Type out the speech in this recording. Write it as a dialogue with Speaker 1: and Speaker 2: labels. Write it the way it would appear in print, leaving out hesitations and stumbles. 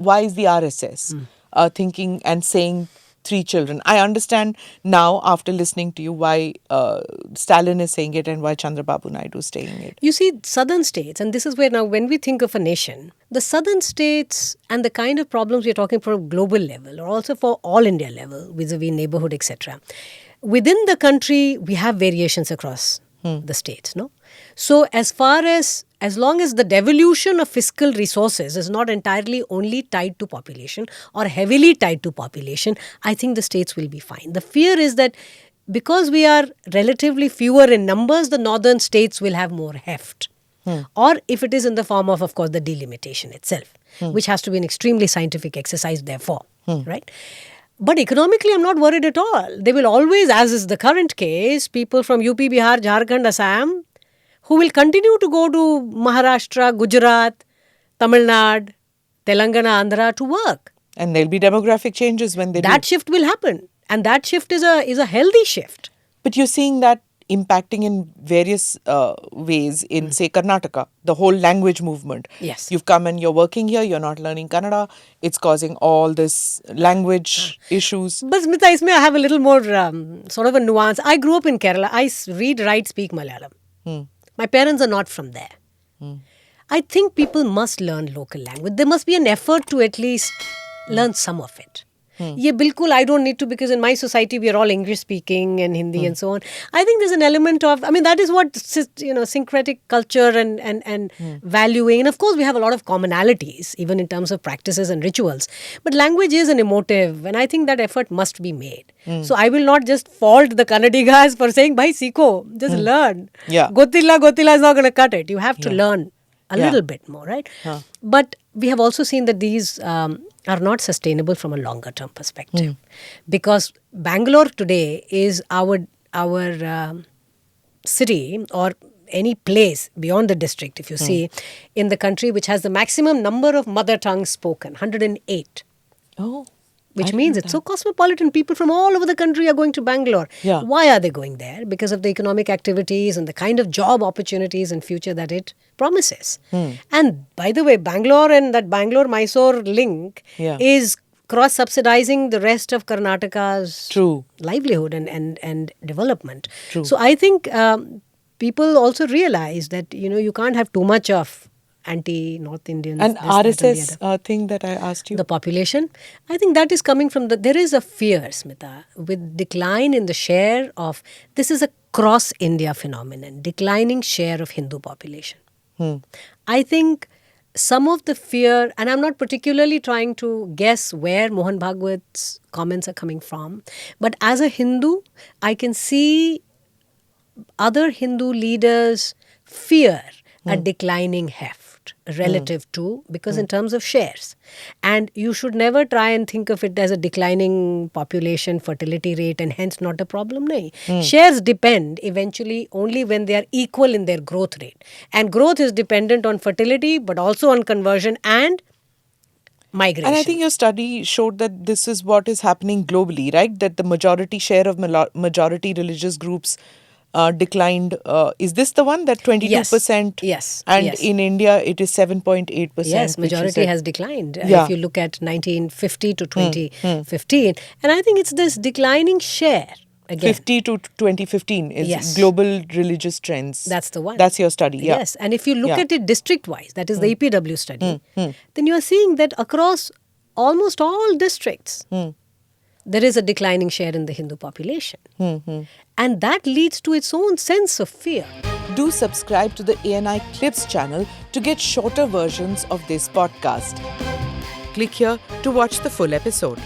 Speaker 1: why is the RSS thinking and saying 3 children? I understand now after listening to you why Stalin is saying it and why Chandrababu Naidu is saying it.
Speaker 2: You see, southern states, and this is where now when we think of a nation, the southern states and the kind of problems we're talking for a global level or also for all India level, vis-a-vis neighborhood, etc. Within the country, we have variations across the states, no? So as long as the devolution of fiscal resources is not entirely only tied to population or heavily tied to population, I think the states will be fine. The fear is that because we are relatively fewer in numbers, the northern states will have more heft. Or if it is in the form of course, the delimitation itself, which has to be an extremely scientific exercise therefore, right? But economically, I'm not worried at all. They will always, as is the current case, people from UP, Bihar, Jharkhand, Assam, who will continue to go to Maharashtra, Gujarat, Tamil Nadu, Telangana, Andhra to work.
Speaker 1: And there'll be demographic changes when they do.
Speaker 2: That shift will happen. And that shift is a healthy shift.
Speaker 1: But you're seeing that impacting in various ways in, say, Karnataka, the whole language movement.
Speaker 2: Yes.
Speaker 1: You've come and you're working here, you're not learning Kannada. It's causing all this language issues.
Speaker 2: But Smita, I have a little more sort of a nuance. I grew up in Kerala. I read, write, speak Malayalam. My parents are not from there. I think people must learn local language. There must be an effort to at least learn some of it. Ye bilkul, I don't need to, because in my society we are all English speaking and Hindi and so on. I think there's an element of, that is what, syncretic culture and valuing. And of course we have a lot of commonalities, even in terms of practices and rituals. But language is an emotive, and I think that effort must be made. So I will not just fault the Kannadigas for saying, bhai sikho, just learn.
Speaker 1: Yeah.
Speaker 2: Gotilla is not going to cut it. You have to learn a little bit more, right? But we have also seen that these are not sustainable from a longer term perspective, because Bangalore today is our city, or any place beyond the district, if you see, in the country which has the maximum number of mother tongues spoken, 108.
Speaker 1: Oh.
Speaker 2: Which means it's so cosmopolitan. People from all over the country are going to Bangalore.
Speaker 1: Yeah.
Speaker 2: Why are they going there? Because of the economic activities and the kind of job opportunities and future that it promises. And by the way, Bangalore and that Bangalore-Mysore link is cross-subsidizing the rest of Karnataka's livelihood and development.
Speaker 1: True.
Speaker 2: So I think people also realize that, you can't have too much of anti-North Indians.
Speaker 1: And RSS thing that I asked you?
Speaker 2: The population. I think that is coming from there is a fear, Smita, with decline in the share of, this is a cross-India phenomenon, declining share of Hindu population. I think some of the fear, and I'm not particularly trying to guess where Mohan Bhagwat's comments are coming from, but as a Hindu, I can see other Hindu leaders fear a declining heft relative to, because in terms of shares. And you should never try and think of it as a declining population fertility rate and hence not a problem. No. Shares depend eventually only when they are equal in their growth rate. And growth is dependent on fertility, but also on conversion and migration.
Speaker 1: And I think your study showed that this is what is happening globally, right? That the majority share of majority religious groups declined. Is this the one that 22%?
Speaker 2: Yes.
Speaker 1: And in India, it is 7.8%.
Speaker 2: Yes, majority has declined. If you look at 1950 to 2015. And I think it's this declining share. Again.
Speaker 1: 50 to 2015 is global religious trends.
Speaker 2: That's the one.
Speaker 1: That's your study, yeah.
Speaker 2: Yes, and if you look at it district-wise, that is the EPW study, then you are seeing that across almost all districts, there is a declining share in the Hindu population. And that leads to its own sense of fear.
Speaker 1: Do subscribe to the ANI Clips channel to get shorter versions of this podcast. Click here to watch the full episode.